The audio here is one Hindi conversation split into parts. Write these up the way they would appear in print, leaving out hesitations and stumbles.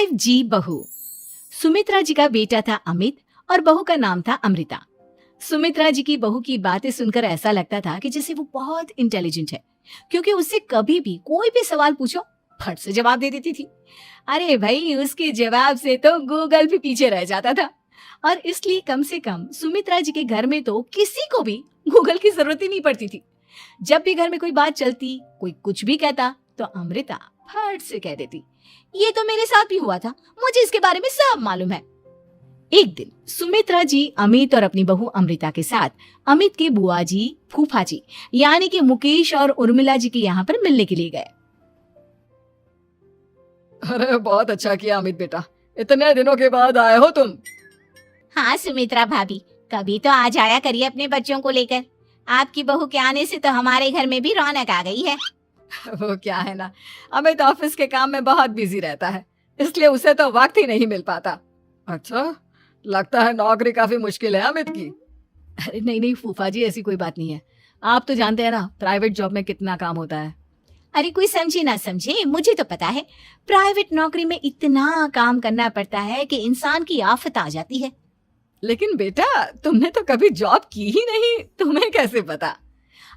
5G बहू। सुमित्रा जी का बेटा था अमित और बहू का नाम था अमृता। सुमित्रा जी की बहू की बातें सुनकर ऐसा लगता था कि जैसे वो बहुत इंटेलिजेंट है, क्योंकि उससे कभी भी कोई भी सवाल पूछो फट से जवाब दे देती थी। अरे भाई, उसके जवाब से तो गूगल भी पीछे रह जाता था। और इसलिए कम से कम सुमित्रा जी के घर में तो किसी को भी गूगल की जरूरत ही नहीं पड़ती थी। जब भी घर में कोई बात चलती, कोई कुछ भी कहता, तो अमृता फट से कह देती, ये तो मेरे साथ भी हुआ था, मुझे इसके बारे में सब मालूम है। एक दिन सुमित्रा जी अमित और अपनी बहू अमृता के साथ अमित के बुआ जी, फूफा जी यानी कि मुकेश और उर्मिला जी के यहाँ पर मिलने के लिए गए। अरे बहुत अच्छा किया अमित बेटा, इतने दिनों के बाद आए हो तुम। हाँ सुमित्रा भाभी, कभी तो आ जाया करिए अपने बच्चों को लेकर। आपकी बहू के आने से तो हमारे घर में भी रौनक आ गई है। वो क्या है ना, अमित ऑफिस के काम में बहुत बिजी रहता है, इसलिए उसे तो वक्त ही नहीं मिल पाता। अच्छा, लगता है नौकरी काफी मुश्किल है अमित की। अरे नहीं नहीं फूफा जी, ऐसी कोई बात नहीं है। आप तो जानते हैं ना प्राइवेट जॉब में कितना काम होता है। अरे कोई समझे ना समझे, मुझे तो पता है प्राइवेट नौकरी में इतना काम करना पड़ता है कि इंसान की आफत आ जाती है। लेकिन बेटा, तुमने तो कभी जॉब की ही नहीं, तुम्हें कैसे पता?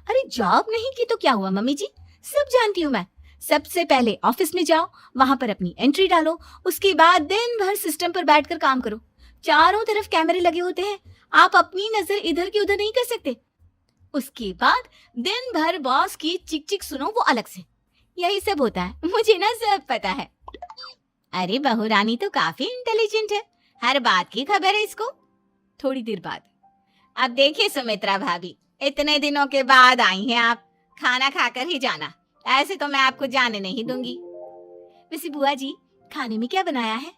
अरे जॉब नहीं की तो क्या हुआ मम्मी जी, सब जानती हूँ मैं। सबसे पहले ऑफिस में जाओ, वहां पर अपनी एंट्री डालो, उसके बाद दिन भर सिस्टम पर बैठकर काम करो। चारों तरफ कैमरे लगे होते हैं, आप अपनी नजर इधर की उधर नहीं कर सकते। उसके बाद दिन भर बॉस की चिक चिक सुनो, वो अलग से। यही सब होता है, मुझे ना सब पता है। अरे बहू रानी तो काफी इंटेलिजेंट है, हर बात की खबर है इसको। थोड़ी देर बाद, अब देखिए सुमित्रा भाभी, इतने दिनों के बाद आई हैं आप, खाना खाकर ही जाना, ऐसे तो मैं आपको जाने नहीं दूंगी। वैसे बुआ जी, खाने में क्या बनाया है?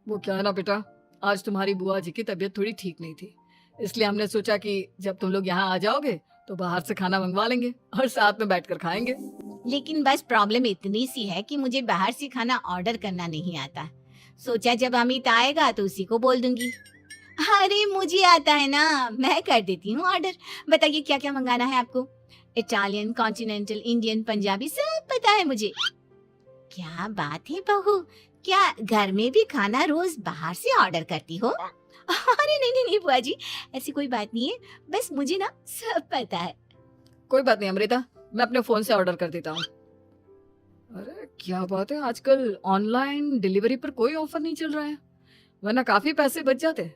वो क्या है ना बेटा, आज तुम्हारी बुआ जी की तबीयत थोड़ी ठीक नहीं थी, इसलिए हमने सोचा कि जब तुम लोग यहाँ आ जाओगे तो बाहर से खाना मंगवा लेंगे और साथ में बैठकर खाएंगे। लेकिन बस प्रॉब्लम इतनी सी है कि मुझे बाहर से खाना ऑर्डर करना नहीं आता। सोचा जब अमित आएगा तो उसी को बोल दूंगी। अरे मुझे आता है ना, मैं कर देती हूँ ऑर्डर। बताइए क्या क्या मंगाना है आपको? इटालियन, कॉन्टिनेंटल, इंडियन, पंजाबी, सब पता है मुझे। क्या बात है बहू, क्या घर में भी खाना रोज बाहर से ऑर्डर करती हो? अरे नहीं नहीं नहीं बुआ जी, ऐसी कोई बात नहीं है, बस मुझे ना सब पता है। कोई बात नहीं अमृता, मैं अपने फोन से ऑर्डर कर देता हूँ। अरे क्या बात है, आजकल ऑनलाइन डिलीवरी पर कोई ऑफर नहीं चल रहा है, वरना काफी पैसे बच जाते।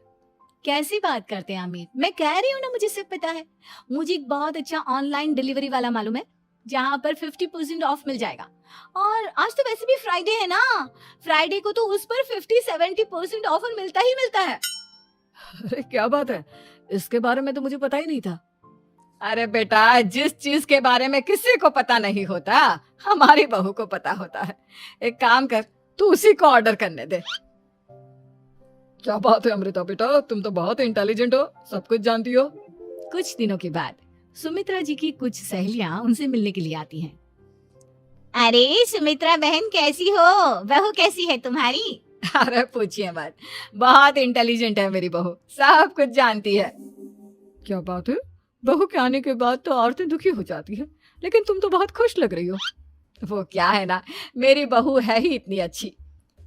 कैसी बात करते हैं अमित, मैं कह रही हूँ ना मुझे सब पता है। मुझे एक बहुत अच्छा ऑनलाइन डिलीवरी वाला मालूम है, जहाँ पर 50% ऑफ मिल जाएगा। और आज तो वैसे भी फ्राइडे है ना, फ्राइडे को तो उस पर 50-70% ऑफर मिलता ही मिलता है। अरे क्या बात है, इसके बारे में तो मुझे पता ही नहीं था। अरे बेटा, जिस चीज के बारे में किसी को पता नहीं होता, हमारी बहू को पता होता है। एक काम कर, तू उसी को ऑर्डर करने दे। क्या बात है अमृता बेटा, तुम तो बहुत इंटेलिजेंट हो, सब कुछ जानती हो। कुछ दिनों के बाद सुमित्रा जी की कुछ सहेलियां उनसे मिलने के लिए आती हैं। अरे सुमित्रा बहन कैसी हो, बहू कैसी है तुम्हारी? अरे पूछिए मत, बहुत इंटेलिजेंट है मेरी बहू, सब कुछ जानती है। क्या बात है, बहू के आने के बाद तो औरतें दुखी हो जाती है, लेकिन तुम तो बहुत खुश लग रही हो। वो क्या है ना, मेरी बहू है ही इतनी अच्छी।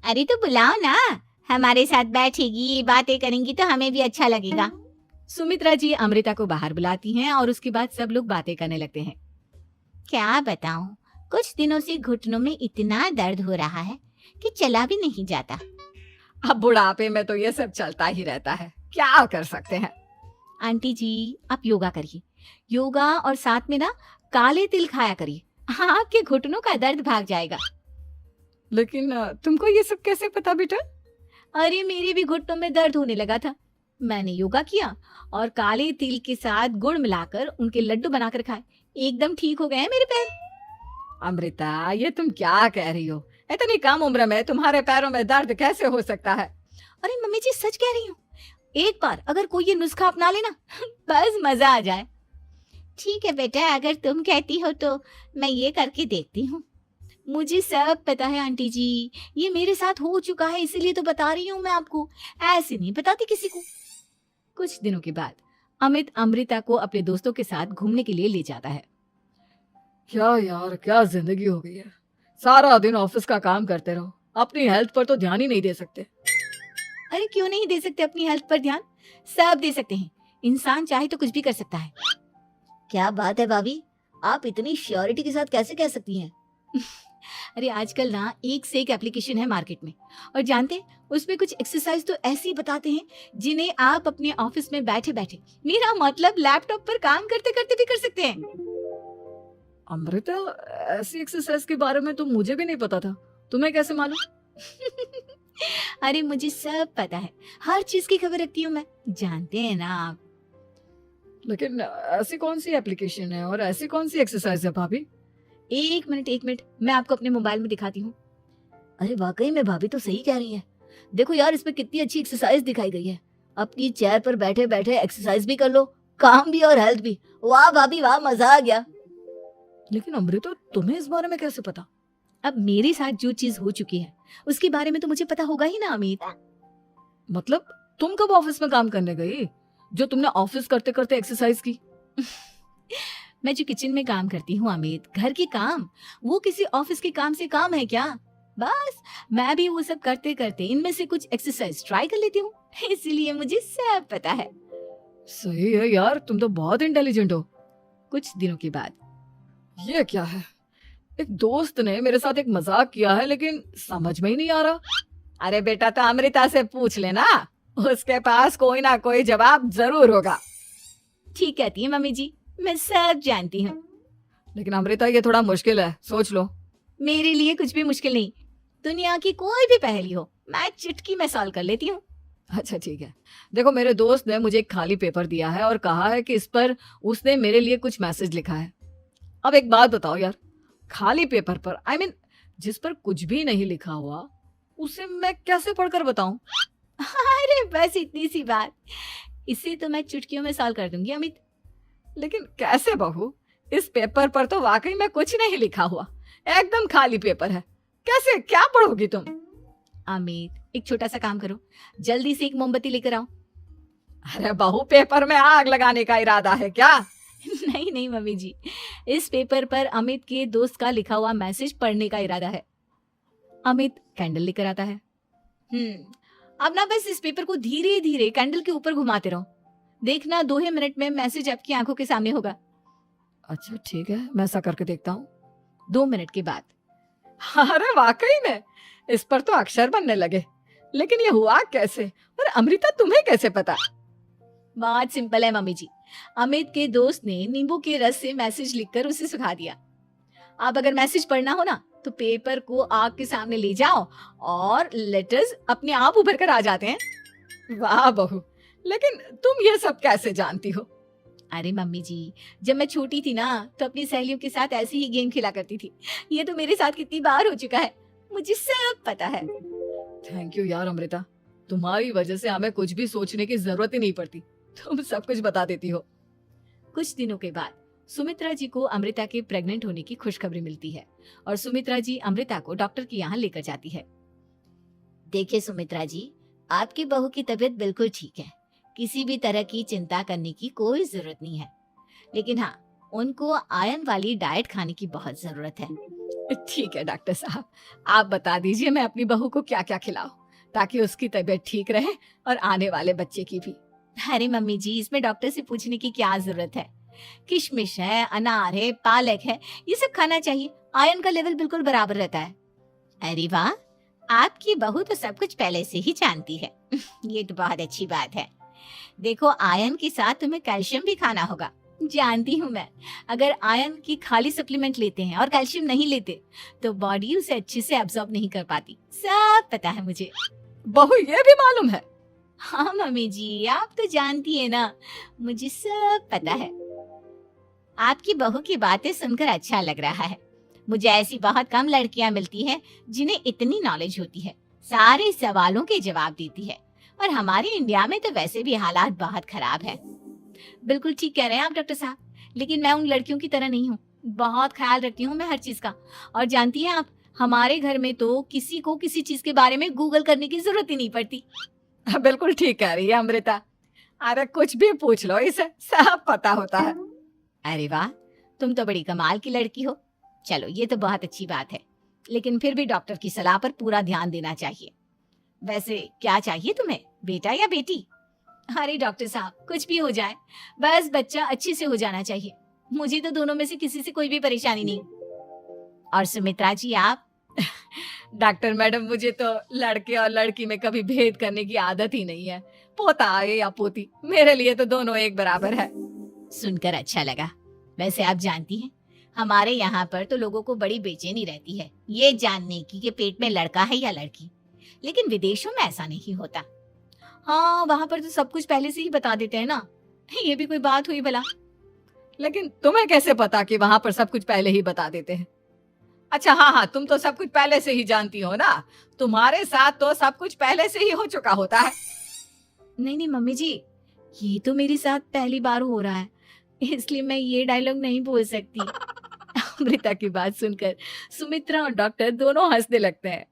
अरे तो बुलाओ ना, हमारे साथ बैठेगी, बातें करेंगी तो हमें भी अच्छा लगेगा। सुमित्रा जी अमृता को बाहर बुलाती हैं और उसके बाद सब लोग बातें करने लगते हैं। क्या बताऊं, कुछ दिनों से घुटनों में इतना दर्द हो रहा है कि चला भी नहीं जाता। अब बुढ़ापे में तो ये सब चलता ही रहता है, क्या कर सकते हैं। आंटी जी, आप योगा करिए, योगा और साथ में ना काले तिल खाया करिए, आपके घुटनों का दर्द भाग जाएगा। लेकिन तुमको ये सब कैसे पता बेटा? अरे मेरे भी घुटनों में दर्द होने लगा था, मैंने योगा किया और काले तिल के साथ गुड़ मिलाकर उनके लड्डू बनाकर खाए, एकदम ठीक हो गए हैं मेरे पैर। अमृता, ये तुम क्या कह रही हो? इतनी कम उम्र में तुम्हारे पैरों में दर्द कैसे हो सकता है? अरे मम्मी जी, सच कह रही हूँ, एक बार अगर कोई ये नुस्खा अपना लेना बस मजा आ जाए। ठीक है बेटा, अगर तुम कहती हो तो मैं ये करके देखती हूँ। मुझे सब पता है आंटी जी, ये मेरे साथ हो चुका है, इसीलिए तो बता रही हूँ मैं आपको, ऐसे नहीं बताती किसी को। कुछ दिनों के बाद अमित अमृता को अपने दोस्तों के साथ घूमने के लिए ले जाता है। क्या यार, क्या जिंदगी हो गई है, सारा दिन ऑफिस का काम करते रहो, अपनी हेल्थ पर तो ध्यान ही नहीं दे सकते। अरे क्यों नहीं दे सकते अपनी हेल्थ पर ध्यान? सब दे सकते हैं। इंसान चाहे तो कुछ भी कर सकता है। क्या बात है भाभी, आप इतनी श्योरिटी के साथ कैसे कह सकती हैं? अरे आजकल ना एक से एक एप्लीकेशन है मार्केट में, और जानते हैं उसमें कुछ एक्सरसाइज तो ऐसी बताते हैं जिन्हें आप अपने ऑफिस में बैठे बैठे, मेरा मतलब लैपटॉप पर काम करते करते भी कर सकते हैं। अमृता, ऐसी एक्सरसाइज के बारे में तो मुझे भी नहीं पता था, तुम्हें कैसे मालूम? अरे मुझे सब पता है, हर चीज की खबर रखती हूँ मैं, जानते हैं ना आप। लेकिन ऐसी कौन सी एप्लीकेशन है और ऐसी कौन सी एक्सरसाइज है भाभी? एक मिनट, मैं आपको अपने मोबाइल में दिखाती हूँ। अरे वाकई में भाभी तो सही कह रही है। देखो यार, इसमें कितनी अच्छी एक्सरसाइज दिखाई गई है। अपनी चेयर पर बैठे बैठे एक्सरसाइज भी कर लो, काम भी और हेल्थ भी। वाह भाभी वाह, मजा आ गया। लेकिन अमृता, तुम्हें इस बारे में कैसे पता? अब मेरे साथ जो चीज हो चुकी है उसके बारे में तो मुझे पता होगा ही ना अमित। मतलब तुम कब ऑफिस में काम करने गई जो तुमने ऑफिस करते करते एक्सरसाइज की? मैं जो किचन में काम करती हूँ अमित, घर के काम, वो किसी ऑफिस के काम से काम है क्या? बस मैं भी वो सब करते करते इनमें से कुछ एक्सरसाइज ट्राई कर लेती हूँ, इसीलिए मुझे सब पता है। सही है यार, तुम तो बहुत इंटेलिजेंट हो। कुछ दिनों के बाद ये क्या है? एक दोस्त ने मेरे साथ एक मजाक किया है, लेकिन समझ में ही नहीं आ रहा। अरे बेटा, तो अमृता से पूछ लेना, उसके पास कोई ना कोई जवाब जरूर होगा। ठीक कहती है मम्मी जी, मैं सब जानती हूँ। लेकिन अमृता, ये थोड़ा मुश्किल है, सोच लो। मेरे लिए कुछ भी मुश्किल नहीं, दुनिया की कोई भी पहेली हो मैं चुटकी में सॉल्व कर लेती हूँ। अच्छा ठीक है, देखो मेरे दोस्त ने मुझे एक खाली पेपर दिया है और कहा है कि इस पर उसने मेरे लिए कुछ मैसेज लिखा है। अब एक बात बताओ यार, खाली पेपर पर, आई मीन जिस पर कुछ भी नहीं लिखा हुआ, उसे मैं कैसे पढ़कर बताऊं? अरे बस इतनी सी बात, इसे तो मैं चुटकियों में सॉल्व कर दूंगी अमित। लेकिन कैसे बहू? इस पेपर पर तो वाकई में कुछ नहीं लिखा हुआ, एकदम खाली पेपर है। कैसे, क्या पढ़ोगी तुम? अमित, एक छोटा सा काम करो, जल्दी से एक मोमबत्ती लेकर आओ। अरे बहू, पेपर में आग लगाने का इरादा है क्या? नहीं नहीं मम्मी जी, इस पेपर पर अमित के दोस्त का लिखा हुआ मैसेज पढ़ने का इरादा है। अमित कैंडल लेकर आता है। अब ना बस इस पेपर को धीरे धीरे कैंडल के ऊपर घुमाते रहो, देखना 2 ही मिनट में मैसेज आपकी आंखों के सामने होगा। अच्छा ठीक है, मैं ऐसा करके देखता हूँ। 2 मिनट के बाद अरे वाकई में इस पर तो अक्षर बनने लगे, लेकिन ये हुआ कैसे? और अमृता, तुम्हें कैसे पता? बहुत सिंपल है मम्मी जी, अमित के दोस्त ने नींबू के रस से मैसेज लिखकर उसे सुखा दिया। आप अगर मैसेज पढ़ना हो ना तो पेपर को आग के सामने ले जाओ और लेटर्स अपने आप उभर कर आ जाते हैं। वाह बहू, लेकिन तुम ये सब कैसे जानती हो? अरे मम्मी जी, जब मैं छोटी थी ना तो अपनी सहेलियों के साथ ऐसे ही गेम खेला करती थी। ये तो मेरे साथ कितनी बार हो चुका है, मुझे सब पता है। थैंक यू यार अमृता, तुम्हारी वजह से हमें कुछ भी सोचने की जरूरत ही नहीं पड़ती, तुम सब कुछ बता देती हो। कुछ दिनों के बाद सुमित्रा जी को अमृता के प्रेग्नेंट होने की खुशखबरी मिलती है और सुमित्रा जी अमृता को डॉक्टर के यहाँ लेकर जाती है। देखिए सुमित्रा जी, आपकी बहू की तबीयत बिल्कुल ठीक है, किसी भी तरह की चिंता करने की कोई जरूरत नहीं है। लेकिन हाँ, उनको आयरन वाली डाइट खाने की बहुत जरूरत है। ठीक है डॉक्टर साहब, आप बता दीजिए मैं अपनी बहू को क्या क्या खिलाऊं ताकि उसकी तबीयत ठीक रहे और आने वाले बच्चे की भी। अरे मम्मी जी, इसमें डॉक्टर से पूछने की क्या जरूरत है? किशमिश है, अनार है, पालक है, ये सब खाना चाहिए, आयरन का लेवल बिल्कुल बराबर रहता है। अरे वाह, आपकी बहू तो सब कुछ पहले से ही जानती है। ये तो बहुत अच्छी बात है। देखो, आयरन के साथ तुम्हें कैल्शियम भी खाना होगा। जानती हूँ मैं, अगर आयरन की खाली सप्लीमेंट लेते हैं और कैल्शियम नहीं लेते तो बॉडी उसे अच्छे से एब्जॉर्ब नहीं कर पाती, सब पता है मुझे। बहू, ये भी मालूम है? हाँ मम्मी जी, आप तो जानती है ना, मुझे सब पता है। आपकी बहू की बातें सुनकर अच्छा लग रहा है। मुझे ऐसी बहुत कम लड़कियां मिलती हैं जिन्हें इतनी नॉलेज होती है, सारे सवालों के जवाब देती है। और हमारे इंडिया में तो वैसे भी हालात बहुत खराब है। बिल्कुल ठीक कह रहे हैं आप डॉक्टर साहब, लेकिन मैं उन लड़कियों की तरह नहीं हूँ, बहुत ख्याल रखती हूँ मैं हर चीज का। और जानती हैं आप, हमारे घर में तो किसी को किसी चीज के बारे में गूगल करने की जरूरत ही नहीं पड़ती। बिल्कुल ठीक कह रही है अमृता, अरे कुछ भी पूछ लो, इसे सब पता होता है। अरे वाह, तुम तो बड़ी कमाल की लड़की हो। चलो, ये तो बहुत अच्छी बात है। लेकिन फिर भी डॉक्टर की सलाह पर पूरा ध्यान देना चाहिए। वैसे क्या चाहिए तुम्हें, बेटा या बेटी? अरे डॉक्टर साहब, कुछ भी हो जाए, बस बच्चा अच्छे से हो जाना चाहिए। मुझे तो दोनों में से किसी से कोई भी परेशानी नहीं। और सुमित्रा जी आप? डॉक्टर मैडम, मुझे तो लड़के और लड़की में कभी भेद करने की आदत ही नहीं है। पोता आए या पोती, मेरे लिए तो दोनों एक बराबर है। सुनकर अच्छा लगा। वैसे आप जानती हैं, हमारे यहाँ पर तो लोगों को बड़ी बेचैनी रहती है ये जानने की कि पेट में लड़का है या लड़की, लेकिन विदेशों में ऐसा नहीं होता। हाँ, वहां पर तो सब कुछ पहले से ही बता देते हैं ना। ये भी कोई बात हुई भला? लेकिन तुम्हें कैसे पता कि वहां पर सब कुछ पहले ही बता देते हैं? अच्छा, हाँ हाँ, तुम तो सब कुछ पहले से ही जानती हो ना। तुम्हारे साथ तो सब कुछ पहले से ही हो चुका होता है। नहीं नहीं मम्मी जी, ये तो मेरे साथ पहली बार हो रहा है, इसलिए मैं ये डायलॉग नहीं बोल सकती। अमृता की बात सुनकर सुमित्रा और डॉक्टर दोनों हंसने लगते हैं।